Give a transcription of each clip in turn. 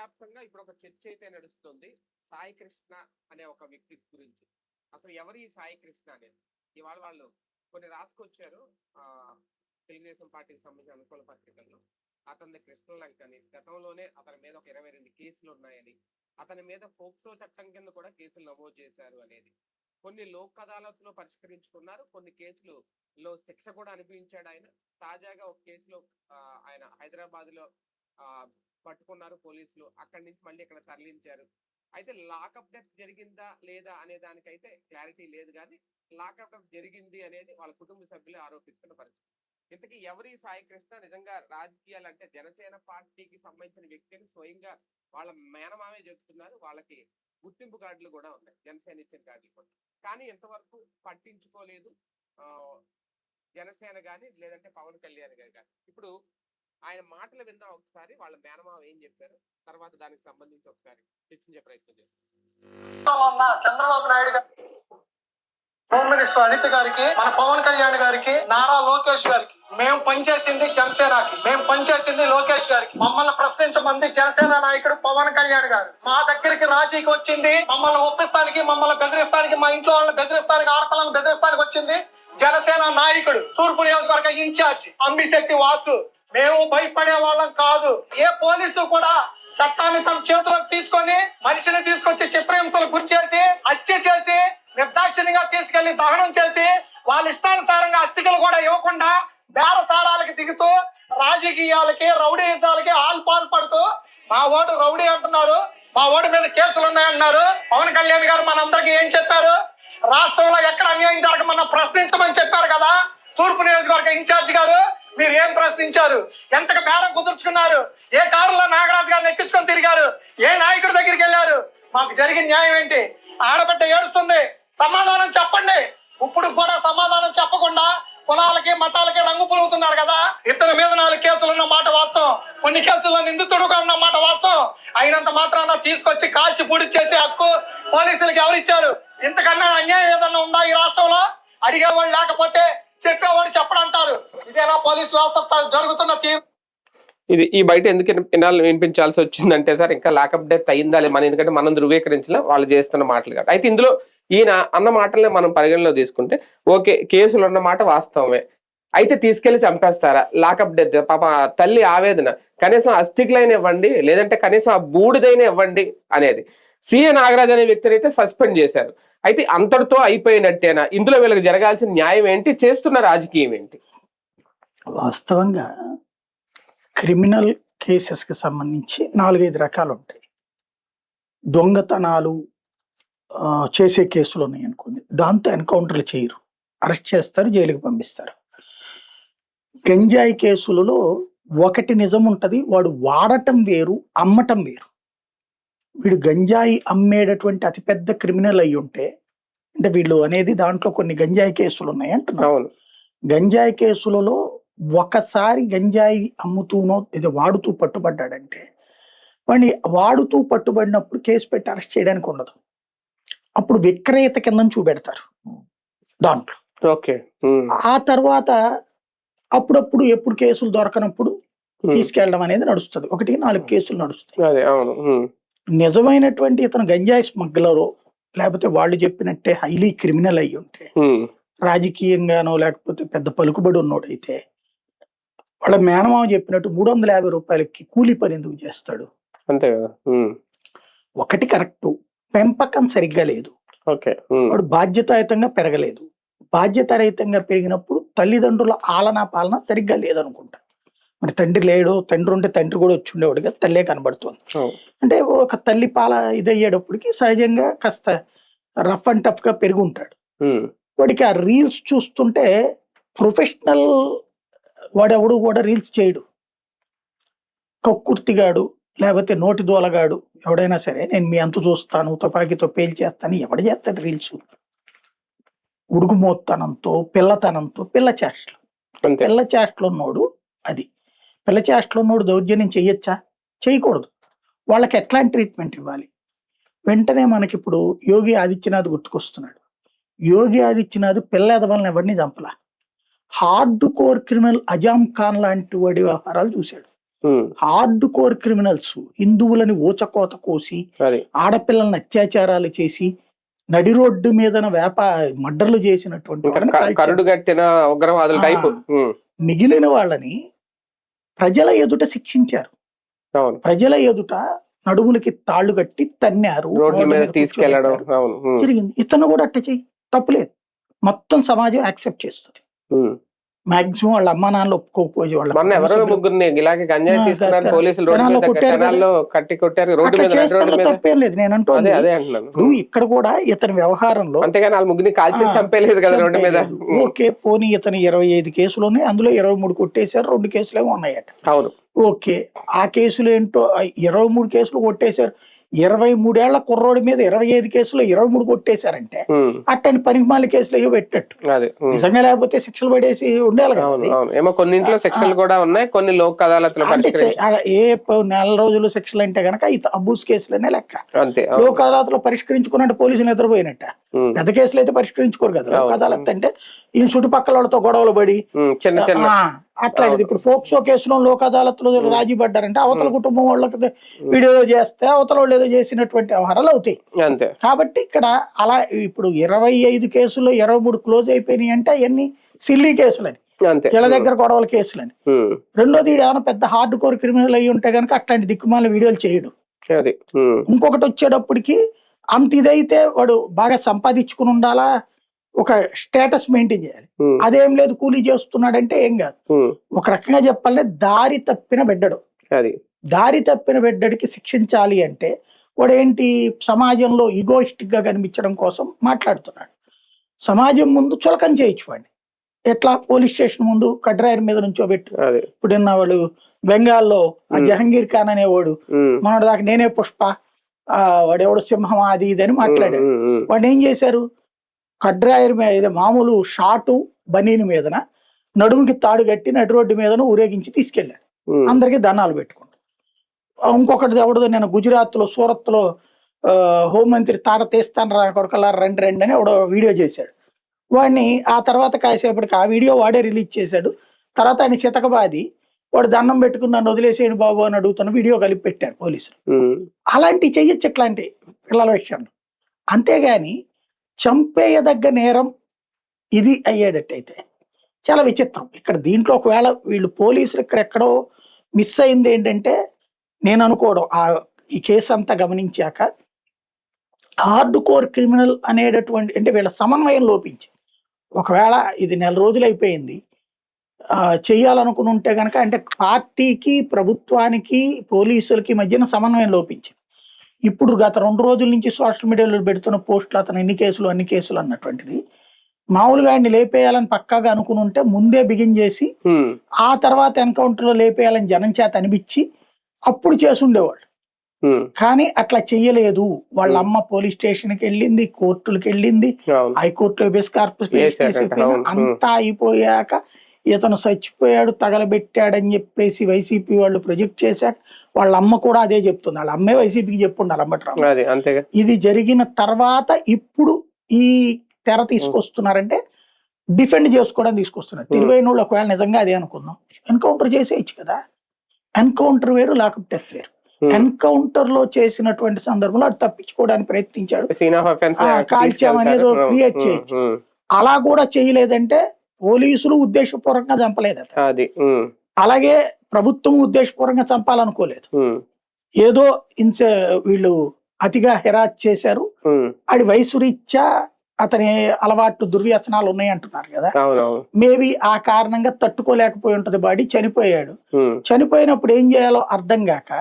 దేశవ్యాప్తంగా ఇప్పుడు ఒక చర్చ అయితే నడుస్తుంది సాయి కృష్ణ అనే ఒక వ్యక్తి గురించి. అసలు ఎవరు ఈ సాయి కృష్ణ అనేది? ఇవాళ వాళ్ళు కొన్ని రాసుకొచ్చారు తెలుగుదేశం పార్టీకి సంబంధించిన అనుకూల పత్రికల్లో. అతని కృష్ణలంక అని, గతంలోనే అతని మీద ఒక 22 కేసులు ఉన్నాయని, అతని మీద పోక్సో చట్టం కింద కూడా కేసులు నమోదు చేశారు అనేది. కొన్ని లోక్ అదాలత్లో పరిష్కరించుకున్నారు, కొన్ని కేసులలో శిక్ష కూడా అనిపించాడు ఆయన. తాజాగా ఒక కేసులో ఆయన హైదరాబాద్ లో పట్టుకున్నారు పోలీసులు, అక్కడి నుంచి మళ్ళీ ఇక్కడ తరలించారు. అయితే లాకప్ డెత్ జరిగిందా లేదా అనే దానికైతే క్లారిటీ లేదు, కానీ లాకప్ డెత్ జరిగింది అనేది వాళ్ళ కుటుంబ సభ్యులు ఆరోపిస్తున్న పరిస్థితి. ఇంతకీ ఎవరి సాయి కృష్ణ? నిజంగా రాజకీయాలు అంటే జనసేన పార్టీకి సంబంధించిన వ్యక్తిని స్వయంగా వాళ్ళ మేనమామే చెప్తున్నారు. వాళ్ళకి గుర్తింపు కార్డులు కూడా ఉన్నాయి, జనసేన ఇచ్చిన కార్డులు కూడా. కానీ ఇంతవరకు పట్టించుకోలేదు జనసేన గాని, లేదంటే పవన్ కళ్యాణ్ గారు కానీ. ఇప్పుడు ఆయన మాటలు విందాం ఒకసారి, వాళ్ళ మేనమావ ఏం చెప్పారు, తర్వాత దానికి సంబంధించి ఒకసారి చర్చించే ప్రయత్నం చేస్తారు. చంద్రబాబు నాయుడు గారు, హోమ్ మినిస్టర్ అనిత గారికి, మన పవన్ కళ్యాణ్ గారికి, నారా లోకేష్ గారికి, మేము పనిచేసింది జనసేనకి, మేము పనిచేసింది లోకేష్ గారికి. మమ్మల్ని ప్రశ్నించమంది జనసేన నాయకుడు పవన్ కళ్యాణ్ గారు. మా దగ్గరికి రాజీకి వచ్చింది, మమ్మల్ని ఒప్పిస్తానికి, మమ్మల్ని బెదిరిస్తానికి, మా ఇంట్లో వాళ్ళని బెదిరిస్తానికి, ఆడపిల్లలను బెదిరిస్తానికి వచ్చింది జనసేన నాయకుడు, తూర్పు నియోజకవర్గ ఇన్ఛార్జ్ అంబిశెట్టి వాసు. మేము భయపడే వాళ్ళం కాదు. ఏ పోలీసు కూడా చట్టాన్ని తన చేతిలోకి తీసుకొని మనిషిని తీసుకొచ్చి చిత్రహింసలు గురి చేసి, హత్య చేసి, నిర్దాక్షిణ్యంగా తీసుకెళ్లి దహనం చేసి, వాళ్ళ ఇష్టానుసారంగా అతిథులు కూడా ఇవ్వకుండా బేరసారాలకి దిగుతూ రాజకీయాలకి, రౌడీజాలకి పాల్పడుతూ మా ఓటు రౌడీ అంటున్నారు, మా ఓటు మీద కేసులు ఉన్నాయంటున్నారు. పవన్ కళ్యాణ్ గారు మనందరికీ ఏం చెప్పారు? రాష్ట్రంలో ఎక్కడ అన్యాయం జరగమన్నా ప్రశ్నించమని చెప్పారు కదా. తూర్పు నియోజకవర్గ ఇన్ఛార్జ్ గారు, మీరు ఏం ప్రశ్నించారు? ఎంతగా బేరం కుదుర్చుకున్నారు? ఏ కారులో నాగరాజు గారిని ఎక్కించుకొని తిరిగారు? ఏ నాయకుడి దగ్గరికి వెళ్ళారు? మాకు జరిగిన న్యాయం ఏంటి? ఆడబిడ్డ ఏడుస్తుంది, సమాధానం చెప్పండి. ఇప్పుడు కూడా సమాధానం చెప్పకుండా కులాలకి, మతాలకి రంగు పులుగుతున్నారు కదా. ఇతని మీద 4 కేసులు ఉన్న మాట వాస్తవం, కొన్ని కేసుల్లో నిందితుడుగా ఉన్న మాట వాస్తవం. అయినంత మాత్రాన తీసుకొచ్చి కాల్చి పూడి చేసే హక్కు పోలీసులకు ఎవరిచ్చారు? ఇంతకన్నా అన్యాయం ఏదన్నా ఉందా ఈ రాష్ట్రంలో? అడిగేవాళ్ళు లేకపోతే చెప్పేవాడు చెప్పడంటారు. ఇదేనా పోలీస్ వ్యవస్థ జరుగుతున్న తీరు? ఇది ఈ బయట ఎందుకు వినిపించాల్సి వచ్చిందంటే సార్, ఇంకా లాకప్ డెత్ అయిందా మన, ఎందుకంటే మనం ధృవీకరించలే, వాళ్ళు చేస్తున్న మాటలు కాదు. అయితే ఇందులో ఈయన అన్న మాటలనే మనం పరిగణలో తీసుకుంటే ఓకే, కేసులు అన్న మాట వాస్తవమే. అయితే తీసుకెళ్లి చంపేస్తారా? లాకప్ డెత్, పాప తల్లి ఆవేదన, కనీసం అస్థికులైన ఇవ్వండి, లేదంటే కనీసం ఆ బూడిదైనా ఇవ్వండి అనేది. సిఏ నాగరాజ్ అనే వ్యక్తిని అయితే సస్పెండ్ చేశారు. అయితే అంతటితో అయిపోయినట్టేనా? ఇందులో వీళ్ళకి జరగాల్సిన న్యాయం ఏంటి? చేస్తున్న రాజకీయం ఏంటి? వాస్తవంగా క్రిమినల్ కేసెస్కి సంబంధించి 4-5 రకాలు ఉంటాయి. దొంగతనాలు చేసే కేసులు ఉన్నాయి అనుకోండి, దాంతో ఎన్కౌంటర్లు చేయరు, అరెస్ట్ చేస్తారు, జైలుకి పంపిస్తారు. గంజాయి కేసులలో ఒకటి నిజం ఉంటుంది, వాడు వాడటం వేరు, అమ్మటం వేరు. వీడు గంజాయి అమ్మేటటువంటి అతిపెద్ద క్రిమినల్ అయి ఉంటే, అంటే వీళ్ళు అనేది దాంట్లో కొన్ని గంజాయి కేసులు ఉన్నాయి అంటున్నారు. గంజాయి కేసులలో ఒకసారి గంజాయి అమ్ముతూనో ఇది వాడుతూ పట్టుబడ్డాడంటే, వాడిని వాడుతూ పట్టుబడినప్పుడు కేసు పెట్టి అరెస్ట్ చేయడానికి ఉండదు. అప్పుడు విక్రేత కింద చూపెడతారు దాంట్లో. ఓకే, ఆ తర్వాత అప్పుడప్పుడు ఎప్పుడు కేసులు దొరకనప్పుడు తీసుకెళ్ళడం అనేది నడుస్తుంది. 1-4 కేసులు నడుస్తాయి. నిజమైనటువంటి ఇతను గంజాయి స్మగ్లరు, లేకపోతే వాళ్ళు చెప్పినట్టే హైలీ క్రిమినల్ అయ్యి ఉంటే, రాజకీయంగానో లేకపోతే పెద్ద పలుకుబడి ఉన్నోడైతే, వాళ్ళ మేనమామ చెప్పినట్టు 350 రూపాయలకి కూలీ పని ఎందుకు చేస్తాడు? అంతే కదా. ఒకటి కరెక్ట్, పెంపకం సరిగ్గా లేదు, వాడు బాధ్యతాయుతంగా పెరగలేదు. బాధ్యతారహితంగా పెరిగినప్పుడు తల్లిదండ్రుల ఆలనా పాలన సరిగ్గా లేదనుకుంటా. మరి తండ్రి లేడు, తండ్రి ఉంటే తండ్రి కూడా వచ్చి ఉండేవాడుగా, తల్లే కనబడుతుంది. అంటే ఒక తల్లి పాల ఇదయ్యేటప్పటికి సహజంగా కాస్త రఫ్ అండ్ టఫ్ గా పెరిగి ఉంటాడు. వాడికి ఆ రీల్స్ చూస్తుంటే ప్రొఫెషనల్ వాడెవడు కూడా రీల్స్ చేయడు. కక్కుర్తిగాడు లేకపోతే నోటి దోలగాడు ఎవడైనా సరే, నేను మీ అంతు చూస్తాను, తుపాకీతో పేల్చేస్తాను ఎవడు చేస్తాడు రీల్స్? ఉడుగుమోత్తనంతో, పిల్లతనంతో, పిల్ల చేష్టలు ఉన్నోడు. అది పిల్ల చేష్టలు ఉన్నోడు దౌర్జన్యం చెయ్యొచ్చా? చేయకూడదు. వాళ్ళకి ఎట్లాంటి ట్రీట్మెంట్ ఇవ్వాలి? వెంటనే మనకి ఇప్పుడు యోగి ఆదిత్యనాథ్ గుర్తుకొస్తున్నాడు. యోగి ఆదిత్యనాథ్ పిల్ల ఎదవల్ని ఎవరిని చంపలా. Hard core criminal Azam Khan లాంటి వాడి వ్యవహారాలు చూశాడు. హార్డ్ కోర్ క్రిమినల్స్, హిందువులని ఊచకోత కోసి అది ఆడపిల్లల్ని అత్యాచారాలు చేసి నడి రోడ్డు మీద మర్డర్లు చేసినటువంటి వాళ్ళని కాల్చారు. కరుడు కట్టిన ఉగ్రవాదుల టైపు. మిగిలిన వాళ్ళని ప్రజల ఎదుట శిక్షించారు. అవును, ప్రజల ఎదుట నడుములకి తాళ్లు కట్టి తన్నారు, రోడ్ల మీద తీసుకెళ్లడం. అవును, జరిగింది. ఇతను కూడా అట్ట చెయ్యి, తప్పులేదు. మొత్తం సమాజం యాక్సెప్ట్ చేస్తుంది. మాక్సిమం వాళ్ళ అమ్మా నాన్నలు ఒప్పుకోకపోయి మొన్న ఎవరో ముగ్గురిని ఇలాగే గంజాయి తీసుకున్నారు పోలీసులు, రోడ్డు మీద కనాల్లో కట్టి కొట్టారు. రోడ్డు మీద తప్పేం లేదు. నేను అంటున్నాను అదే అంటున్నాను. ఇప్పుడు ఇక్కడ కూడా ఇతని వ్యవహారంలో అంతేగాని వాళ్ళ ముగ్గురిని కాల్చేసి చంపేయలేదు కదా రోడ్డు మీద. ఓకే, పోనీ ఇతని 25 కేసులు ఉన్నాయి, అందులో 23 కొట్టేశారు, 2 కేసులు ఏమో ఉన్నాయట. అవును, ఓకే, ఆ కేసులు ఏంటో 23 కేసులు కొట్టేశారు. 23 ఏళ్ల కుర్రోడి మీద 25 కేసులు 23 కొట్టేశారంటే అట్టని పనికిమాల కేసులు అయ్యో పెట్టినట్టు. నిజంగా లేకపోతే శిక్షలు పడేసి ఉండాలి కదా. ఏమో కొన్నింట్లో శిక్షలు కూడా ఉన్నాయి, కొన్ని లోక్ అదాలత్లో ఏ నెల రోజులు శిక్షలు అంటే గనక అబూస్ కేసులనే లెక్క. అంతే, లోక్ అదాలత్లో పరిష్కరించుకున్నట్టు పోలీసులు నిద్రపోయినట్ట. పెద్ద కేసులు అయితే పరిష్కరించుకోరు కదా. లోక్ అదాలత్ అంటే ఈ చుట్టుపక్కల వాళ్ళతో గొడవలు పడి చిన్న చిన్న అట్లాంటిది. ఇప్పుడు ఫోక్సో కేసులో లోక్ అదాలత్లో రాజీ పడ్డారంటే అవతల కుటుంబం వాళ్ళకి వీడియో చేస్తే అవతల వాళ్ళు ఏదో చేసినటువంటి వ్యవహారాలు అవుతాయి. అంతే. కాబట్టి ఇక్కడ అలా ఇప్పుడు 25 కేసుల్లో 23 క్లోజ్ అయిపోయినాయి అంటే అవన్నీ సిల్లీ కేసులని, వీళ్ళ దగ్గర గొడవల కేసులని. రెండోది ఏమైనా పెద్ద హార్డ్ కోర్ క్రిమినల్ అయ్యి ఉంటే కనుక అట్లాంటి దిక్కుమాల వీడియోలు చేయడు. ఇంకొకటి వచ్చేటప్పటికి అంత ఇదైతే వాడు బాగా సంపాదించుకుని ఉండాలా, ఒక స్టేటస్ మెయింటైన్ చేయాలి. అదేం లేదు, కూలీ చేస్తున్నాడంటే ఏం కాదు. ఒక రకంగా చెప్పాలంటే దారి తప్పిన బిడ్డడు, దారి తప్పిన బిడ్డడికి శిక్షించాలి అంటే వాడు ఏంటి, సమాజంలో ఈగోయిస్టిక్ గా కనిపించడం కోసం మాట్లాడుతున్నాడు. సమాజం ముందు చులకం చేయొచ్చు వాడిని. ఎట్లా, పోలీస్ స్టేషన్ ముందు కడ్రాయర్ మీద నుంచోబెట్టు. ఇప్పుడు వాడు బెంగాల్లో ఆ జహంగీర్ ఖాన్ అనేవాడు మన దాకా నేనే పుష్ప, వాడెవడు సింహం అది ఇది అని మాట్లాడాడు. వాడిని ఏం చేశారు, కడ్రాయర్ మీద మామూలు షార్టు బనీని మీదన నడుముకి తాడు కట్టి నడి రోడ్డు మీదన ఊరేగించి తీసుకెళ్లారు. అందరికి దండాలు పెట్టుకుంటారు. ఇంకొకటి ఎవడదో నేను గుజరాత్ లో సూరత్ లో హోంమంత్రి తాట తీస్తాను రా కొడకలా రండి రండి అని ఎవడో వీడియో చేశాడు. వాడిని ఆ తర్వాత కాసేపటికి ఆ వీడియో వాడే రిలీజ్ చేశాడు. తర్వాత ఆయన చితకబాది వాడు దండం పెట్టుకుని నన్ను వదిలేసేయండి బాబు అని అడుగుతున్న వీడియో కలిపి పెట్టారు పోలీసులు. అలాంటివి చెయ్యొచ్చు ఇట్లాంటి పిల్లల విషయంలో. అంతేగాని చంపేయదగ్గ నేరం ఇది అయ్యేటట్టయితే చాలా విచిత్రం. ఇక్కడ దీంట్లో ఒకవేళ వీళ్ళు పోలీసులు ఇక్కడెక్కడో మిస్ అయింది ఏంటంటే, నేను అనుకోవడం ఈ కేసు అంతా గమనించాక హార్డ్ కోర్ క్రిమినల్ అనేటటువంటి అంటే వీళ్ళ సమన్వయం లోపించి, ఒకవేళ ఇది నెల రోజులు అయిపోయింది చెయ్యాలనుకుని ఉంటే కనుక అంటే పార్టీకి ప్రభుత్వానికి పోలీసులకి మధ్యన సమన్వయం లోపించింది. ఇప్పుడు గత 2 రోజుల నుంచి సోషల్ మీడియాలో పెడుతున్న పోస్టులు అతను అన్ని కేసులు అన్నటువంటిది మామూలుగా ఆయన్ని లేపేయాలని పక్కాగా అనుకుని ఉంటే ముందే బిగిన్ చేసి ఆ తర్వాత ఎన్కౌంటర్లో లేపేయాలని జనం చేత అనిపించి అప్పుడు చేసి ఉండేవాళ్ళు. కానీ అట్లా చెయ్యలేదు. వాళ్ళ అమ్మ పోలీస్ స్టేషన్కి వెళ్ళింది, కోర్టులకు వెళ్ళింది, హైకోర్టులో హెబియస్ కార్పస్ అంతా అయిపోయాక ఇతను చచ్చిపోయాడు తగలబెట్టాడని చెప్పేసి వైసీపీ వాళ్ళు ప్రొజెక్ట్ చేశాక వాళ్ళ అమ్మ కూడా అదే చెప్తుంది. వాళ్ళ అమ్మే వైసీపీకి చెప్పుండాలి అంబట్రావు. ఇది జరిగిన తర్వాత ఇప్పుడు ఈ తెర తీసుకొస్తున్నారంటే డిఫెండ్ చేసుకోవడానికి తీసుకొస్తున్నారు. తెలివైన ఒకవేళ నిజంగా అదే అనుకుందాం, ఎన్కౌంటర్ చేసేయచ్చు కదా. ఎన్కౌంటర్ వేరు, లాకప్ డెత్ వేరు. ఎన్కౌంటర్ లో చేసినటువంటి సందర్భంలో అది తప్పించుకోవడానికి ప్రయత్నించాడు, కాల్చామనేది క్రియేట్ చేయొచ్చు. అలా కూడా చేయలేదంటే పోలీసులు ఉద్దేశపూర్వకంగా చంపలేదు అది. అలాగే ప్రభుత్వం ఉద్దేశపూర్వకంగా చంపాలనుకోలేదు. ఏదో వీళ్ళు అతిగా హెరాస్ చేశారు. అది వయసు రీత్యా అతని అలవాటు దుర్వ్యసనాలు ఉన్నాయి అంటున్నారు కదా. మేబీ ఆ కారణంగా తట్టుకోలేకపోయి ఉంటది బాడీ. చనిపోయాడు. చనిపోయినప్పుడు ఏం చేయాలో అర్థం కాక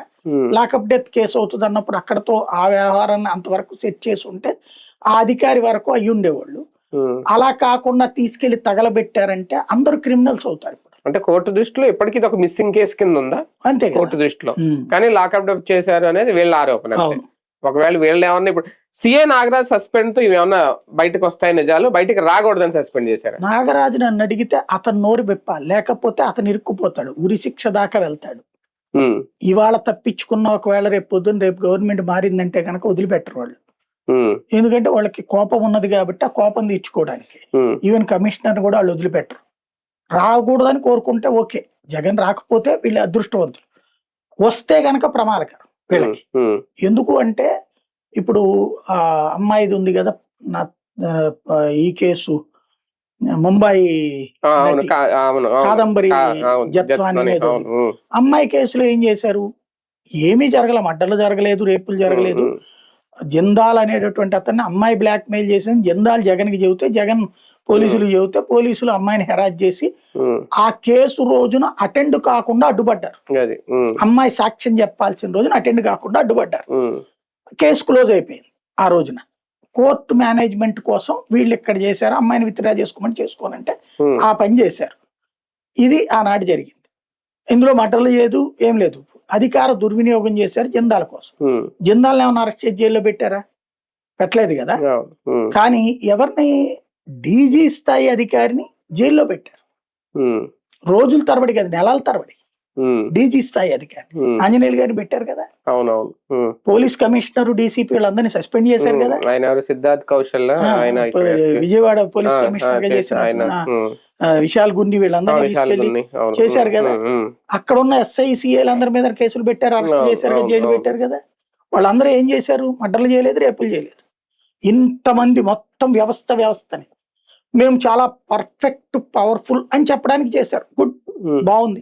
లాకప్ డెత్ కేసు అవుతుంది అన్నప్పుడు అక్కడతో ఆ వ్యవహారాన్ని అంతవరకు సెట్ చేసి ఉంటే ఆ అధికారి వరకు అయ్యి ఉండేవాళ్ళు. అలా కాకుండా తీసుకెళ్లి తగలబెట్టారంటే అందరూ క్రిమినల్స్ అవుతారు. ఇప్పుడు అంటే కోర్టు దృష్టిలో ఇప్పటికీ ఒక మిస్సింగ్ కేసు కింద ఉందా? అంతే కోర్టు దృష్టిలో. కానీ లాకప్ డెత్ చేశారు అనేది వీళ్ళ ఆరోపణ. ఒకవేళ వీళ్ళు ఏమన్నా ఇప్పుడు సిఏ నాగరాజ్ సస్పెండ్ తో ఇవేమన్నా బయటకు వస్తాయి నిజాలు, బయటకు రాకూడదని సస్పెండ్ చేశారు. నాగరాజు నన్ను అడిగితే అతను నోరు విప్పాలి, లేకపోతే అతను ఇరుక్కుపోతాడు, ఉరి శిక్ష దాకా వెళ్తాడు. ఇవాళ తప్పించుకున్న ఒకవేళ రేపు గవర్నమెంట్ మారిందంటే కనుక వదిలిపెట్టరు వాళ్ళు. ఎందుకంటే వాళ్ళకి కోపం ఉన్నది కాబట్టి ఆ కోపం తీర్చుకోవడానికి ఈవెన్ కమిషనర్ కూడా వాళ్ళు వదిలిపెట్టరు. రాకూడదని కోరుకుంటే ఓకే, జగన్ రాకపోతే వీళ్ళు అదృష్టవంతులు. వస్తే గనక ప్రమాదకరం వీళ్ళకి. ఎందుకు అంటే ఇప్పుడు ఆ అమ్మాయిది ఉంది కదా నా ఈ కేసు ముంబై నటి కాదంబరి జత్వాని అనేది అమ్మాయి కేసులో ఏం చేశారు, ఏమీ జరగల, మర్డర్లు జరగలేదు, రేపులు జరగలేదు. జిందాల్ అనేటటువంటి అతన్ని అమ్మాయి బ్లాక్ మెయిల్ చేసింది. జిందాల్ జగన్ కి చెబితే జగన్ పోలీసులు చెబితే పోలీసులు అమ్మాయిని హెరాస్ చేసి ఆ కేసు రోజున అటెండ్ కాకుండా అడ్డుపడ్డారు. అమ్మాయి సాక్ష్యం చెప్పాల్సిన రోజున అటెండ్ కాకుండా అడ్డుపడ్డారు. కేసు క్లోజ్ అయిపోయింది. ఆ రోజున కోర్టు మేనేజ్మెంట్ కోసం వీళ్ళు ఇక్కడ చేశారు, అమ్మాయిని విత్డ్రా చేసుకోమని చేసుకోనంటే ఆ పని చేశారు. ఇది ఆనాడు జరిగింది. ఇందులో మటర్లు లేదు, ఏం లేదు. అధికార దుర్వినియోగం చేశారు జిందాల్ కోసం. జిందాల్ని ఏమన్నా అరెస్ట్ చేసి జైల్లో పెట్టారా? పెట్టలేదు కదా. కానీ ఎవరిని, డీజీ స్థాయి అధికారిని జైల్లో పెట్టారు. రోజుల తరబడి కదా, నెలల తరబడి. డీజీ స్థాయి అధికారి ఆంజనేయులు గారిని పెట్టారు కదా. పోలీస్ కమిషనర్, డీసీపీ వాళ్ళందరినీ సస్పెండ్ చేశారు కదా. సిద్ధార్థ్ కౌశల్ విజయవాడ పోలీస్ కమిషనర్ గా చేసిన విశాల్ గుండి వీళ్ళందరినీ తీసుకెళ్లి చేశారు కదా. అక్కడ ఉన్న ఎస్ఐ సిఐలందరి మీద కేసులు పెట్టారు, అరెస్ట్ చేశారు కదా, జైలు పెట్టారు కదా. వాళ్ళందరూ ఏం చేశారు? మర్డర్లు చేయలేదు, రేపులు చేయలేదు. ఇంతమంది మొత్తం వ్యవస్థని మేము చాలా పర్ఫెక్ట్ పవర్ఫుల్ అని చెప్పడానికి చేశారు. గుడ్, బాగుంది.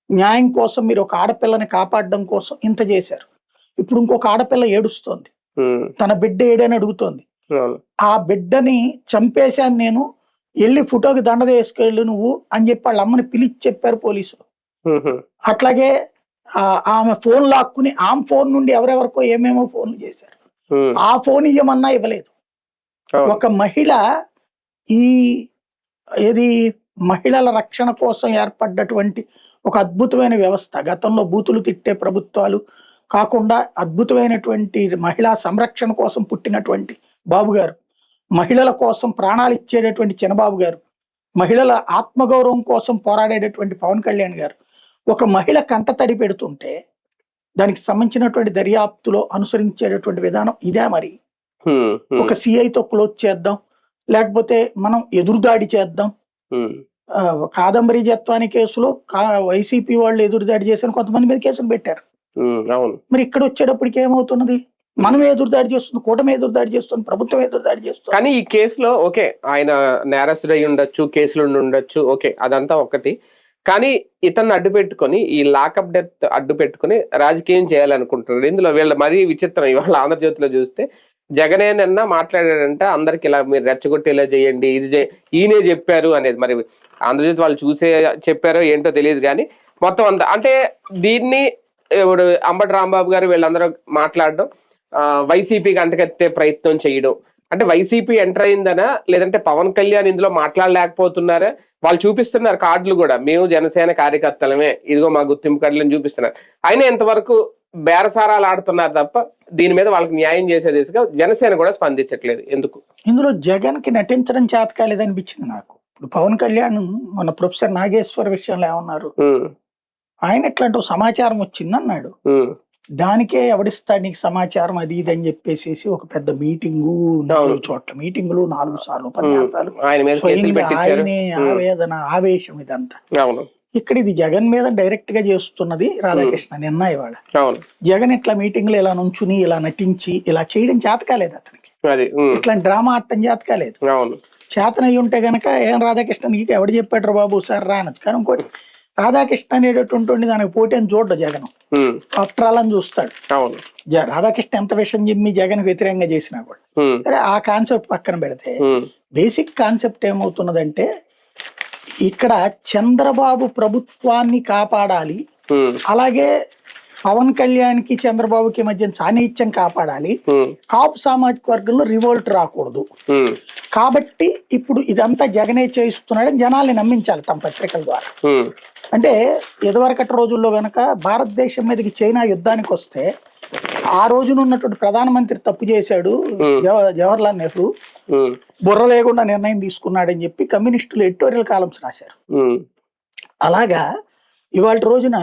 న్యాయం కోసం మీరు ఒక ఆడపిల్లని కాపాడడం కోసం ఇంత చేశారు. ఇప్పుడు ఇంకొక ఆడపిల్ల ఏడుస్తోంది, తన బిడ్డ ఏడని అడుగుతోంది. ఆ బిడ్డని చంపేశాను నేను, వెళ్ళి ఫోటోకి దండ వేసుకెళ్ళు నువ్వు అని చెప్పి వాళ్ళ అమ్మని పిలిచి చెప్పారు పోలీసులు. అట్లాగే ఆమె ఫోన్ లాక్కుని ఆమె ఫోన్ నుండి ఎవరెవరికో ఏమేమో ఫోన్లు చేశారు. ఆ ఫోన్ ఇవ్వమన్నా ఇవ్వలేదు. ఒక మహిళ ఏది మహిళల రక్షణ కోసం ఏర్పడ్డటువంటి ఒక అద్భుతమైన వ్యవస్థ. గతంలో బూతులు తిట్టే ప్రభుత్వాలు కాకుండా అద్భుతమైనటువంటి మహిళా సంరక్షణ కోసం పుట్టినటువంటి బాబు గారు, మహిళల కోసం ప్రాణాలు ఇచ్చేటటువంటి చిన్నబాబు గారు, మహిళల ఆత్మగౌరవం కోసం పోరాడేటటువంటి పవన్ కళ్యాణ్ గారు ఒక మహిళ కంటతడి పెడుతుంటే దానికి సంబంధించినటువంటి దర్యాప్తులో అనుసరించేటటువంటి విధానం ఇదే. మరి ఒక సిఐతో క్లోజ్ చేద్దాం, లేకపోతే మనం ఎదురుదాడి చేద్దాం. కాదంబరి జత్వాని కేసులో వైసీపీ వాళ్ళు ఎదురుదాడి చేసిన కొంతమంది మీద కేసులు పెట్టారు. మరి ఇక్కడ వచ్చేటప్పటికి ఏమవుతున్నది? మనం ఎదురుదాడి చేస్తుంది, కూటమి ఎదురుదాడి చేస్తుంది, ప్రభుత్వం ఎదురుదాడి చేస్తుంది. కానీ ఈ కేసులో ఓకే, ఆయన నేరస్తుడు అయి ఉండొచ్చు, కేసులు ఉండొచ్చు, ఓకే, అదంతా ఒకటి. కానీ ఇతన్ని అడ్డు పెట్టుకొని, ఈ లాకప్ డెత్ అడ్డు పెట్టుకొని రాజకీయం చేయాలనుకుంటున్నారు. ఇందులో వీళ్ళ మరీ విచిత్రం. ఇవాళ ఆంధ్రజ్యోతిలో చూస్తే జగనేనన్నా మాట్లాడాడంట, అందరికి ఇలా మీరు రెచ్చగొట్టేలా చేయండి, ఇది ఈయనే చెప్పారు అనేది. మరి ఆంధ్రజ్యోతి వాళ్ళు చూసే చెప్పారో ఏంటో తెలియదు. కానీ మొత్తం అంతా అంటే దీన్ని ఇప్పుడు అంబటి రాంబాబు గారు వీళ్ళందరూ మాట్లాడడం, వైసీపీకి అంటగట్టే ప్రయత్నం చేయడం, అంటే వైసీపీ ఎంటర్ అయిందనా, లేదంటే పవన్ కళ్యాణ్ ఇందులో మాట్లాడలేకపోతున్నారా? వాళ్ళు చూపిస్తున్నారు కార్డులు కూడా, మేము జనసేన కార్యకర్తలమే, ఇదిగో మా గుర్తింపు కార్డులను చూపిస్తున్నారు. అయినా ఇంతవరకు బేరసారాలు ఆడుతున్నారు తప్ప దీని మీద వాళ్ళకి న్యాయం చేసే దిశగా జనసేన కూడా స్పందించట్లేదు. ఎందుకు? ఇందులో జగన్ కి నటించడం చేత కాలేదనిపించింది నాకు. ఇప్పుడు పవన్ కళ్యాణ్ మన ప్రొఫెసర్ నాగేశ్వర్ విషయంలో ఏమన్నారు, ఆయన ఎట్లాంటి సమాచారం వచ్చింది అన్నాడు. దానికే ఎవడిస్తాడు నీకు సమాచారం, అది ఇది అని చెప్పేసి ఒక పెద్ద మీటింగు, 4 చోట్ల మీటింగులు, 4 సార్లు ఉపన్యాసాలు, ఆయనే ఆవేదన, ఆవేశం, ఇదంతా. ఇక్కడ ఇది జగన్ మీద డైరెక్ట్ గా చేస్తున్నది రాధాకృష్ణ. నిన్న ఇవాళ జగన్ ఇట్లా మీటింగ్లు ఇలా నుంచుని ఇలా నటించి ఇలా చేయడం చేత కాలేదు అతనికి. ఇట్లా డ్రామా ఆడటం చేత కాలేదు. చేతనయ్యి ఉంటే గనక ఏం రాధాకృష్ణ నీకు ఎవడు చెప్పాడు బాబు సార్ రానొచ్చు. కానీ ఇంకోటి, రాధాకృష్ణ అనేటటువంటి దానికి పోటీ అని చూడ్డు జగన్, ఆఫ్టర్ ఆల్ అని చూస్తాడు. రాధాకృష్ణ ఎంత విషయం చెప్పి జగన్ వ్యతిరేకంగా చేసినా కూడా సరే, ఆ కాన్సెప్ట్ పక్కన పెడితే బేసిక్ కాన్సెప్ట్ ఏమవుతున్నదంటే, ఇక్కడ చంద్రబాబు ప్రభుత్వాన్ని కాపాడాలి, అలాగే పవన్ కళ్యాణ్ కి చంద్రబాబుకి మధ్య సాన్నిహిత్యం కాపాడాలి, కాపు సామాజిక వర్గంలో రివోల్ట్ రాకూడదు. కాబట్టి ఇప్పుడు ఇదంతా జగనే చేయిస్తున్నాడని జనాల్ని నమ్మించాలి తమ పత్రికల ద్వారా. అంటే ఇదివరకటి రోజుల్లో గనక భారతదేశం మీదకి చైనా యుద్ధానికి వస్తే ఆ రోజున ఉన్నటువంటి ప్రధానమంత్రి తప్పు చేశాడు, జవహర్లాల్ నెహ్రూ బుర్ర లేకుండా నిర్ణయం తీసుకున్నాడని చెప్పి కమ్యూనిస్టులు ఎడిటోరియల్ కాలమ్స్ రాశారు. అలాగా ఇవాళ రోజున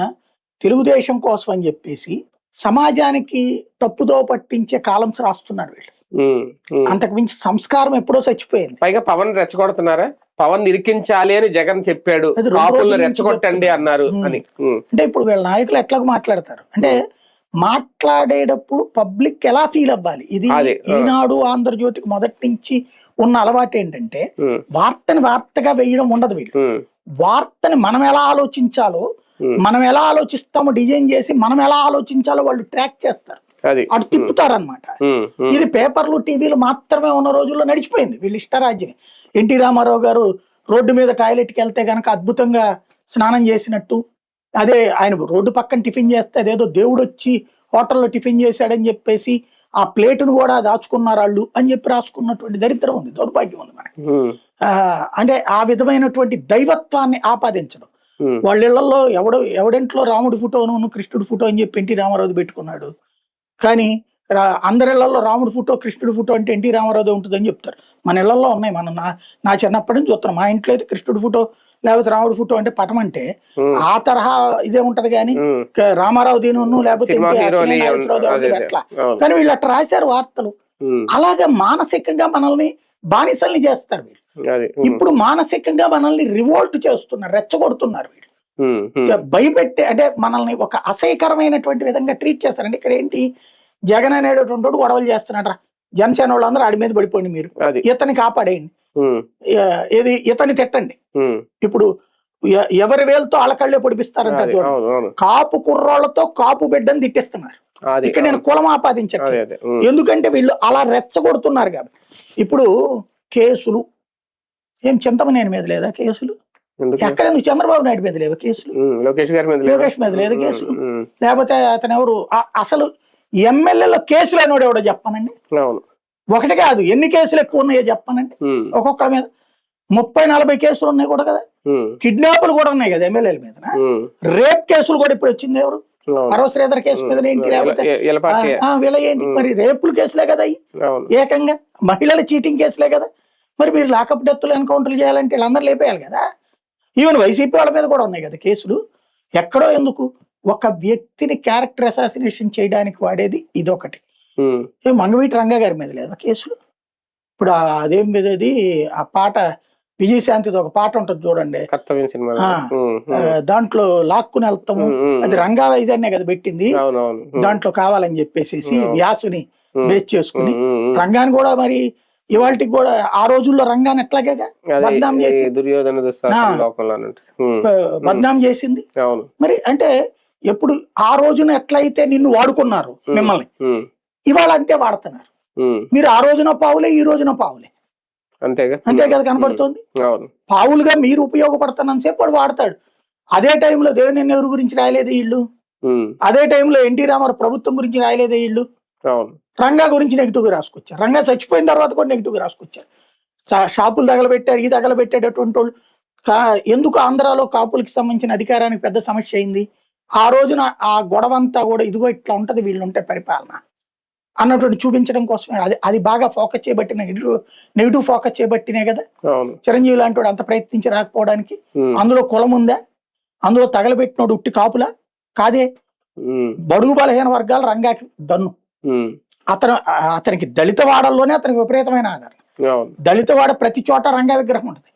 తెలుగుదేశం కోసం అని చెప్పేసి సమాజానికి తప్పుదో పట్టించే కాలమ్స్ రాస్తున్నారు వీళ్ళు. అంతకు మించి సంస్కారం ఎప్పుడో చచ్చిపోయింది. పైగా పవన్ రెచ్చగొడుతున్నారా? పవన్ నిరికించాలి అని జగన్ చెప్పాడు, అది రెండు కాపులను రోజుల నుంచి రెచ్చగొట్టండి చెప్తున్నారు. అన్నారు అని. అంటే ఇప్పుడు వీళ్ళ నాయకులు ఎట్లాగో మాట్లాడతారు అంటే మాట్లాడేటప్పుడు పబ్లిక్ ఎలా ఫీల్ అవ్వాలి. ఇది అదే, ఈనాడు ఆంధ్రజ్యోతికి మొదటి నుంచి ఉన్న అలవాటు ఏంటంటే వార్తని వార్తగా వేయడం ఉండదు. వీళ్ళు వార్తని మనం ఎలా ఆలోచించాలో, మనం ఎలా ఆలోచిస్తామో డిజైన్ చేసి మనం ఎలా ఆలోచించాలో వాళ్ళు ట్రాక్ చేస్తారు, అటు తిప్పుతారనమాట. ఇది పేపర్లు టీవీలు మాత్రమే ఉన్న రోజుల్లో నడిచిపోయింది వీళ్ళు ఇష్టరాజ్యం. ఎన్టీ రామారావు గారు రోడ్డు మీద టాయిలెట్కి వెళ్తే గనక అద్భుతంగా స్నానం చేసినట్టు, అదే ఆయన రోడ్డు పక్కన టిఫిన్ చేస్తే అదేదో దేవుడు వచ్చి హోటల్లో టిఫిన్ చేశాడని చెప్పేసి ఆ ప్లేటును కూడా దాచుకున్నారు వాళ్ళు అని చెప్పి రాసుకున్నటువంటి దరిద్రం ఉంది, దౌర్భాగ్యం ఉంది మనకి. అంటే ఆ విధమైనటువంటి దైవత్వాన్ని ఆపాదించడం. వాళ్ళ ఇళ్లలో ఎవడింట్లో రాముడి ఫోటోను కృష్ణుడి ఫోటో అని చెప్పి ఎన్టీ రామారావు పెట్టుకున్నాడు, కానీ అందరిళ్లలో రాముడి ఫోటో కృష్ణుడి ఫోటో అంటే ఎన్టీ రామారావు ఉంటుందని చెప్తారు. మన ఇళ్లలో ఉన్నాయి, మనం నా చిన్నప్పటి నుంచి చూస్తున్నాం. మా ఇంట్లో అయితే కృష్ణుడి ఫోటో లేకపోతే రాముడి ఫోటో అంటే పటం అంటే ఆ తరహా ఇదే ఉంటది, కానీ రామారావు దీని లేకపోతే అట్లా. కానీ వీళ్ళు అట్లా రాశారు వార్తలు. అలాగే మానసికంగా మనల్ని బానిసల్ని చేస్తారు వీళ్ళు. ఇప్పుడు మానసికంగా మనల్ని రివోల్ట్ చేస్తున్నారు, రెచ్చగొడుతున్నారు వీళ్ళు, భయపెట్టే, అంటే మనల్ని ఒక అసహ్యకరమైనటువంటి విధంగా ట్రీట్ చేస్తారండి. ఇక్కడ ఏంటి, జగన్ అనేటటువంటి గొడవలు చేస్తున్నాడు, జనసేన వాళ్ళందరూ ఆడి మీద పడిపోయింది, మీరు ఇతని కాపాడేయండి, ఏది ఇతని తిట్టండి. ఇప్పుడు ఎవరి వేలతో అలకళ్ళే పొడిపిస్తారంటారు చూడండి. కాపు కుర్రోళ్లతో కాపు బిడ్డని తిట్టిస్తున్నారు. ఇక్కడ నేను కులం ఆపాదించట్లేదు, ఎందుకంటే వీళ్ళు అలా రెచ్చగొడుతున్నారు కాబట్టి. ఇప్పుడు కేసులు ఏం చింతమనేని మీద లేదా కేసులు, ఎక్కడ చంద్రబాబు నాయుడు మీద లేవు కేసులు, లోకేష్ మీద లేదు కేసులు, లేకపోతే అతను ఎవరు అసలు ఎమ్మెల్యేలో కేసులు అయినోడు ఎవడో చెప్పానండి. ఒకటి కాదు, ఎన్ని కేసులు ఎక్కువ ఉన్నాయో చెప్పానండి. ఒక్కొక్కడి మీద 30-40 కేసులు ఉన్నాయి కూడా కదా, కిడ్నాపులు కూడా ఉన్నాయి కదా ఎమ్మెల్యేల మీద, రేప్ కేసులు కూడా ఇప్పుడు వచ్చింది ఎవరు, పర్వశ్రీధర్ కేసు మీద ఏంటి, లేకపోతే వీళ్ళ ఏంటి మరి రేపుల కేసులే కదా అయ్యి, ఏకంగా మహిళల చీటింగ్ కేసులే కదా. మరి మీరు లాకప్ డెత్తులు ఎన్కౌంటర్లు చేయాలంటే వీళ్ళందరూ లేపేయాలి కదా. ఈవెన్ వైసీపీ వాళ్ళ మీద కూడా ఉన్నాయి కదా కేసులు. ఎక్కడో ఎందుకు, ఒక వ్యక్తిని క్యారెక్టర్ అసాసినేషన్ చేయడానికి వాడేది ఇదొకటి. మంగవీటి రంగా గారి మీద లేదా కేసులు. ఇప్పుడు అదేం మీద ఆ పాట విజయశాంతిది ఒక పాట ఉంటుంది చూడండి, దాంట్లో లాక్కుని వెళ్తాము, అది రంగా ఇదన్నే కదా పెట్టింది, దాంట్లో కావాలని చెప్పేసి వ్యాసుని బేస్ చేసుకుని రంగాన్ని కూడా మరి ఇవాళకి కూడా ఆ రోజుల్లో రంగాన్ని ఎట్లాగే బద్నాం చేసి బద్నాం చేసింది. మరి అంటే ఎప్పుడు ఆ రోజున ఎట్లయితే నిన్ను వాడుకున్నారు మిమ్మల్ని, ఇవాళ అంతే వాడుతున్నారు. మీరు ఆ రోజున పావులే, ఈ రోజున పావులే, అంతే కదా కనబడుతుంది. పావులుగా మీరు ఉపయోగపడుతున్నంత సేపు వాడు వాడతాడు. అదే టైంలో దేవినేని నెహ్రూ గురించి రాయలేదే వీళ్ళు, అదే టైంలో ఎన్టీ రామారావు ప్రభుత్వం గురించి రాయలేదే వీళ్ళు, రంగా గురించి నెగిటివ్గా రాసుకొచ్చారు. రంగా చచ్చిపోయిన తర్వాత కూడా నెగిటివ్గా రాసుకొచ్చారు. షాపులు తగలబెట్టారు, ఈ తగలబెట్టేటటువంటి వాళ్ళు. ఎందుకు ఆంధ్రాలో కాపులకి సంబంధించిన అధికారానికి పెద్ద సమస్య అయింది. ఆ రోజున ఆ గొడవంతా కూడా ఇదిగో ఇట్లా ఉంటది, వీళ్ళు ఉంటే పరిపాలన అన్నటువంటి చూపించడం కోసమే. అది బాగా ఫోకస్ చేయబట్టిన, నెగిటివ్ ఫోకస్ చేయబట్టినే కదా చిరంజీవి లాంటి వాడు అంత ప్రయత్నించి రాకపోవడానికి. అందులో కులం ఉందా, అందులో తగలబెట్టినోడు ఉట్టి కాపులా కాదే, బడుగు బలహీన వర్గాలు రంగాకి దన్ను. అతనికి దళిత వాడల్లోనే అతనికి విపరీతమైన ఆదరణ. దళితవాడ ప్రతి చోట రంగా విగ్రహం ఉంటుంది,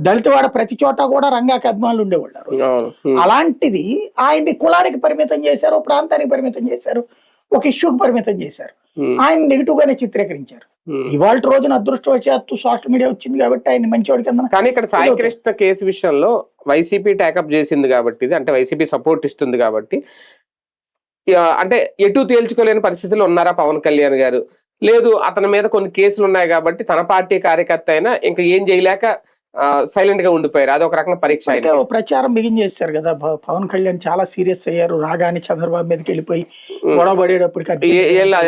దళితవాడ ప్రతి చోట కూడా రంగాకి అభిమానులు ఉండేవాళ్ళు. అలాంటిది ఆయన్ని కులానికి పరిమితం చేశారు, ప్రాంతానికి పరిమితం చేశారు, ఒక ఇష్యూకి పరిమితం చేశారు, ఆయన నెగిటివ్ గానే చిత్రీకరించారు. ఇవాళ రోజున అదృష్టవశాత్తు సోషల్ మీడియా వచ్చింది కాబట్టి ఆయన మంచివాడి కింద. కానీ ఇక్కడ సాయి కృష్ణ కేసు విషయంలో వైసీపీ టేకప్ చేసింది కాబట్టి, అంటే వైసీపీ సపోర్ట్ ఇస్తుంది కాబట్టి, అంటే ఎటు తేల్చుకోలేని పరిస్థితులు ఉన్నారా పవన్ కళ్యాణ్ గారు? లేదు, అతని మీద కొన్ని కేసులు ఉన్నాయి కాబట్టి తన పార్టీ కార్యకర్త అయినా ఇంకా ఏం చేయలేక సైలెంట్ గా ఉండిపోయారు. అది ఒక రకంగా పరీక్ష. అయితే ప్రచారం బిగిన్ చేశారు కదా, పవన్ కళ్యాణ్ చాలా సీరియస్ అయ్యారు, రాగానే చంద్రబాబు మీదకి వెళ్ళిపోయి గొడవ పడేటప్పుడు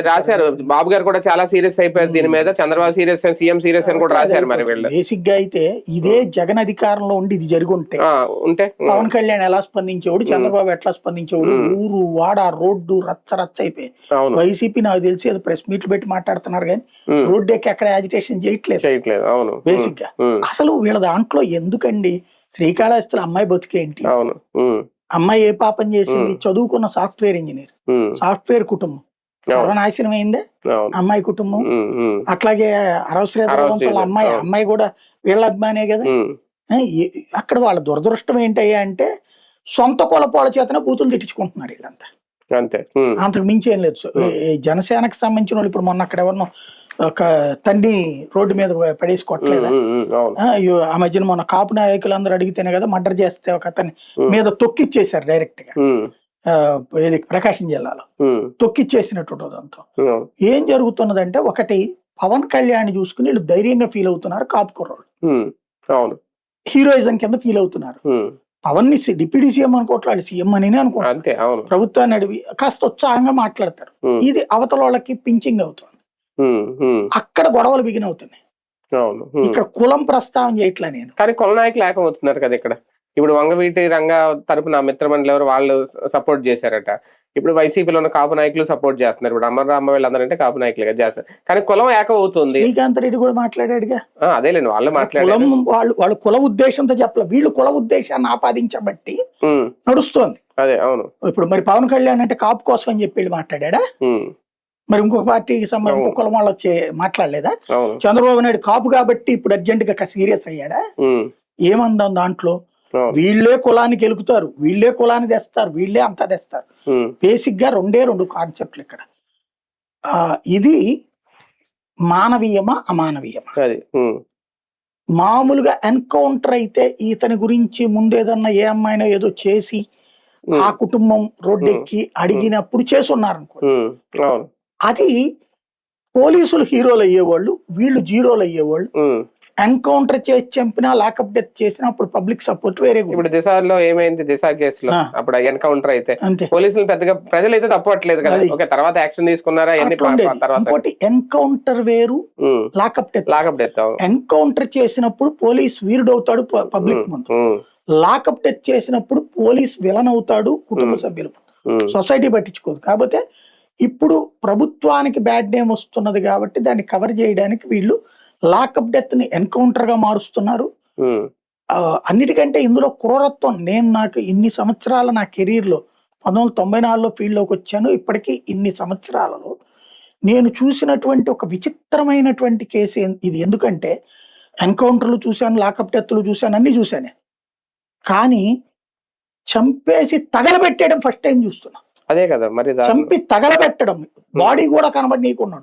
రాశారు. బాబు గారు కూడా చాలా సీరియస్ అయిపోయారు దీని మీద, చంద్రబాబు సీరియస్ అని, సీఎం సీరియస్ అని కూడా రాశారు. మరి వీళ్ళు బేసిక్ గా అయితే ఇదే జగన్ అధికారంలో ఉండి ఇది జరిగి ఉంటే పవన్ కళ్యాణ్ ఎలా స్పందించేవాడు, చంద్రబాబు ఎట్లా స్పందించేవాడు, ఊరు వాడ రోడ్డు రచ్చ అయిపోయి. వైసీపీ నాకు తెలిసి ఏదో ప్రెస్ మీట్లు పెట్టి మాట్లాడుతున్నారు కానీ రోడ్డు ఎక్కి ఎక్కడ యాజిటేషన్ చేయట్లేదు. బేసిక్ గా అసలు వీళ్ళ దాంట్లో ఎందుకండి, శ్రీకాళహస్తిలో అమ్మాయి బతికేంటి, అమ్మాయి ఏ పాపం చేసింది, చదువుకున్న సాఫ్ట్వేర్ ఇంజనీర్, సాఫ్ట్వేర్ కుటుంబం, సర్వనాశనం అయిందే అవును. అమ్మాయి కుటుంబం. అట్లాగే అరవశ్రీ అమ్మాయి అవును. అమ్మాయి కూడా వీళ్ళ అభిమానే కదా. అక్కడ వాళ్ళ దురదృష్టం ఏంటయ్యా అంటే సొంత కులపాల చేతనే బూతులు తిట్టించుకుంటున్నారు వీళ్ళంతా, అంతే. అంతకు మించి ఏం లేదు. ఈ జనసేనకు సంబంధించిన వాళ్ళు ఇప్పుడు మొన్న అక్కడ ఎవరినో ఒక తండ్రి రోడ్డు మీద పడేసి కొట్టలేదా? ఆ మధ్యన మొన్న కాపు నాయకులందరూ అడిగితేనే కదా మర్డర్ చేస్తే ఒక అతన్ని మీద తొక్కిచ్చేశారు డైరెక్ట్ గా. ఇది ప్రకాశం జిల్లాలో తొక్కిచ్చేసినట్టు దాంతో ఏం జరుగుతున్నదంటే, ఒకటి పవన్ కళ్యాణ్ చూసుకుని వీళ్ళు ధైర్యంగా ఫీల్ అవుతున్నారు, కాపు కుర్రోళ్ళు హీరోయిజం కింద ఫీల్ అవుతున్నారు. పవన్ ని డిప్యూటీ సీఎం అనుకోవట్లేదు, వాళ్ళు సీఎం అని అనుకుంటారు. ప్రభుత్వాన్ని అడిగి కాస్త ఉత్సాహంగా మాట్లాడతారు. ఇది అవతల వాళ్ళకి పించింగ్ అవుతుంది, అక్కడ గొడవలు బిగిన్ అవుతున్నాయి. ఇక్కడ కులం ప్రస్తావన చేయట్లే నేను. కానీ కుల నాయకులు ఏకమవుతున్నారు కదా ఇక్కడ. ఇప్పుడు వంగవీటి రంగా తరపున మిత్రమండలి ఎవరు వాళ్ళు సపోర్ట్ చేశారట. ఇప్పుడు వైసీపీలో ఉన్న కాపు నాయకులు సపోర్ట్ చేస్తున్నారు. ఇప్పుడు అమర్రామ వీళ్ళందరంటే కాపు నాయకులుగా చేస్తారు. కానీ కులం ఏకం అవుతుంది. శ్రీకాంత్ రెడ్డి కూడా మాట్లాడాడుగా. అదేలేండి, వాళ్ళు మాట్లాడారు. వాళ్ళు కుల ఉద్దేశంతో చెప్పలేదు, వీళ్ళు కుల ఉద్దేశాన్ని ఆపాదించబట్టి నడుస్తోంది. అదే అవును. ఇప్పుడు మరి పవన్ కళ్యాణ్ అంటే కాపు కోసం అని చెప్పి మాట్లాడా? మరి ఇంకొక పార్టీకి సంబంధించి ఇంకొక కులం వాళ్ళు వచ్చి మాట్లాడలేదా? చంద్రబాబు నాయుడు కాపు కాబట్టి ఇప్పుడు అర్జెంట్ గా సీరియస్ అయ్యాడా? ఏమందాం దాంట్లో? వీళ్ళే కులానికి గెలుపుతారు, వీళ్ళే కులాన్ని తెస్తారు, వీళ్ళే అంతా తెస్తారు. బేసిక్ గా రెండు కాన్సెప్ట్లు ఇక్కడ. ఇది మానవీయమా అమానవీయమా? మామూలుగా ఎన్కౌంటర్ అయితే ఇతని గురించి ముందేదన్నా ఏ అమ్మాయినో ఏదో చేసి ఆ కుటుంబం రోడ్డెక్కి అడిగినప్పుడు చేసున్నారు అనుకో, అది పోలీసులు హీరోలు అయ్యేవాళ్ళు, వీళ్ళు జీరోలు అయ్యేవాళ్ళు. ఎన్కౌంటర్ చేసి చంపినా లాకప్ డెత్ చేసినా అప్పుడు పబ్లిక్ సపోర్ట్ వేరే. ఇప్పుడు దిశలో ఏమైంది, దిశ కేసులో అప్పుడు ఎన్కౌంటర్ అయితే పోలీసులు పెద్దగా ప్రజలు అయితే తప్పట్లేదు కదా. ఓకే, తర్వాత యాక్షన్ తీసుకున్నారా? ఇంకోటి ఎన్కౌంటర్ వేరు, లాకప్ డెత్. ఎన్కౌంటర్ చేసినప్పుడు పోలీస్ వీరుడు అవుతాడు పబ్లిక్ ముందు, లాకప్ డెత్ చేసినప్పుడు పోలీస్ విలన్ అవుతాడు కుటుంబ సభ్యుల ముందు. సొసైటీ పట్టించుకోదు. కాకపోతే ఇప్పుడు ప్రభుత్వానికి బ్యాడ్ నేమ్ వస్తున్నది కాబట్టి దాన్ని కవర్ చేయడానికి వీళ్ళు లాకప్ డెత్ ని ఎన్కౌంటర్ గా మారుస్తున్నారు. అన్నిటికంటే ఇందులో క్రూరత్వం, నాకు ఇన్ని సంవత్సరాల నా కెరీర్ లో 1994లో ఫీల్డ్ లోకి వచ్చాను, ఇప్పటికీ ఇన్ని సంవత్సరాలలో నేను చూసినటువంటి ఒక విచిత్రమైనటువంటి కేసు ఇది. ఎందుకంటే ఎన్కౌంటర్లు చూశాను, లాకప్ డెత్లు చూశాను, అన్ని చూశాను. కానీ చంపేసి తగలబెట్టేయడం ఫస్ట్ టైం చూస్తున్నా. అదే కదా మరి, చంపి తగలబెట్టడం, బాడీ కూడా కనబడనీయకుండా,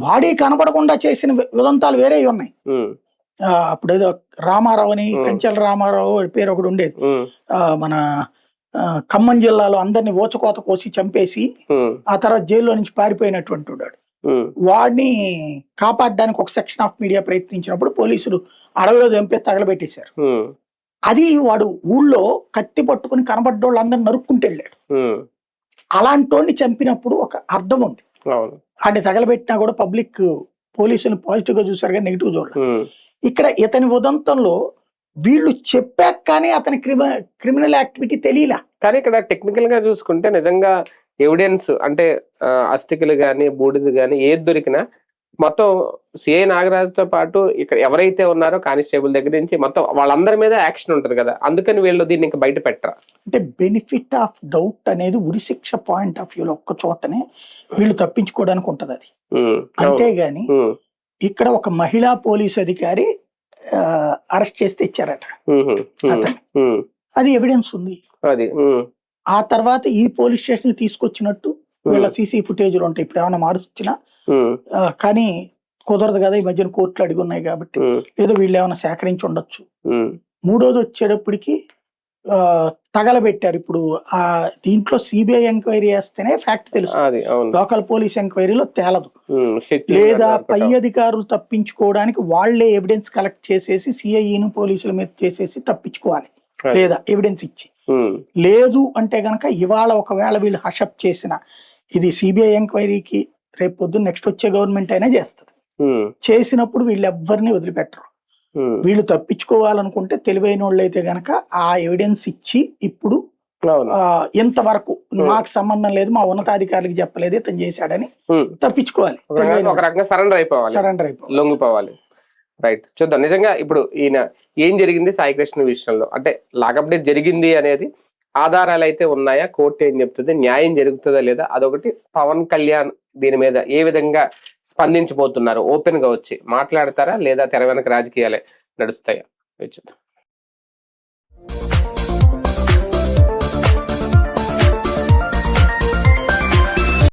బాడీ కనబడకుండా చేసిన ఉదంతాలు వేరే ఉన్నాయి. అప్పుడు ఏదో రామారావు అని, కంచెల రామారావు పేరు ఒకటి ఉండేది, మన ఖమ్మం జిల్లాలో అందరినీ ఓచకోత కోసి చంపేసి ఆ తర్వాత జైల్లో నుంచి పారిపోయినటువంటి వాడు. వాడిని కాపాడడానికి ఒక సెక్షన్ ఆఫ్ మీడియా ప్రయత్నించినప్పుడు పోలీసులు అడవిలో చంపేసి తగలబెట్టేశారు. అది వాడు ఊళ్ళో కత్తి పట్టుకుని కనబడ్డోళ్ళు అందరిని నరుక్కుంటూ వెళ్ళాడు. అలాంటి వాడిని చంపినప్పుడు ఒక అర్థం ఉంది. వాడిని తగలబెట్టినా కూడా పబ్లిక్ పోలీసులు పాజిటివ్ గా చూసారు కానీ నెగిటివ్ చూడాలి. ఇక్కడ ఇతని ఉదంతంలో వీళ్ళు చెప్పాక కానీ అతని క్రిమినల్ యాక్టివిటీ తెలియలా. కానీ ఇక్కడ టెక్నికల్ గా చూసుకుంటే నిజంగా ఎవిడెన్స్ అంటే అస్థికలు గాని బూడిద గాని ఏది దొరికినా మొత్తం సిఐ నాగరాజుతో పాటు ఇక్కడ ఎవరైతే ఉన్నారో కానిస్టేబుల్ దగ్గర నుంచి మొత్తం వాళ్ళందరి మీద యాక్షన్ ఉంటది కదా, అందుకని వీళ్ళు దీన్ని ఇంకా బయట పెట్టరా? అంటే బెనిఫిట్ ఆఫ్ డౌట్ అనేది ఉరిశిక్ష పాయింట్ ఆఫ్ వ్యూలో ఒక్క చోటనే వీళ్ళు తప్పించుకోవడానికి ఉంటది అది. అంతేగాని ఇక్కడ ఒక మహిళా పోలీస్ అధికారి అరెస్ట్ చేస్తే ఇచ్చారట అతను, అది ఎవిడెన్స్ ఉంది. ఆ తర్వాత ఈ పోలీస్ స్టేషన్ తీసుకొచ్చినట్టు వీళ్ళ సీసీ ఫుటేజ్లు ఉంటాయి. ఇప్పుడు ఏమైనా మార్చినా కానీ కుదరదు కదా, ఈ మధ్యన కోర్టులు అడిగి ఉన్నాయి కాబట్టి, ఏదో వీళ్ళు ఏమైనా సేకరించి ఉండొచ్చు. మూడోది వచ్చేటప్పటికి తగలబెట్టారు. ఇప్పుడు ఆ దీంట్లో సిబిఐ ఎంక్వైరీ చేస్తేనే ఫ్యాక్ట్ తెలుస్తుంది, లోకల్ పోలీస్ ఎంక్వైరీలో తేలదు. లేదా పై అధికారులు తప్పించుకోవడానికి వాళ్లే ఎవిడెన్స్ కలెక్ట్ చేసేసి సిఐఈను పోలీసుల మీద చేసేసి తప్పించుకోవాలి, లేదా ఎవిడెన్స్ ఇచ్చి. లేదు అంటే గనక ఇవాళ ఒకవేళ వీళ్ళు హషప్ చేసిన ఇది సిబిఐ ఎంక్వైరీకి రేపు పొద్దున్న నెక్స్ట్ వచ్చే గవర్నమెంట్ అయినా చేస్తుంది. చేసినప్పుడు వీళ్ళు ఎవ్వరిని వదిలిపెట్టరు. వీళ్ళు తప్పించుకోవాలనుకుంటే తెలివైన వాళ్ళు అయితే గనక ఆ ఎవిడెన్స్ ఇచ్చి ఇప్పుడు ఎంతవరకు నాకు సంబంధం లేదు, మా ఉన్నతాధికారులకు చెప్పలేదు ఇతను చేశాడని తప్పించుకోవాలి, సరెండర్ అయిపోవాలి, లొంగిపోవాలి. రైట్, చూద్దాం. నిజంగా ఇప్పుడు ఈయన ఏం జరిగింది సాయి కృష్ణ విషయంలో, అంటే లాకప్ డెత్ జరిగింది అనేది ఆధారాలు అయితే ఉన్నాయా, కోర్టు ఏం చెప్తుంది, న్యాయం జరుగుతుందా లేదా, అదొకటి. పవన్ కళ్యాణ్ దీని మీద ఏ విధంగా స్పందించబోతున్నారు, ఓపెన్ గా వచ్చి మాట్లాడతారా లేదా తెర వెనక రాజకీయాలే నడుస్తాయా?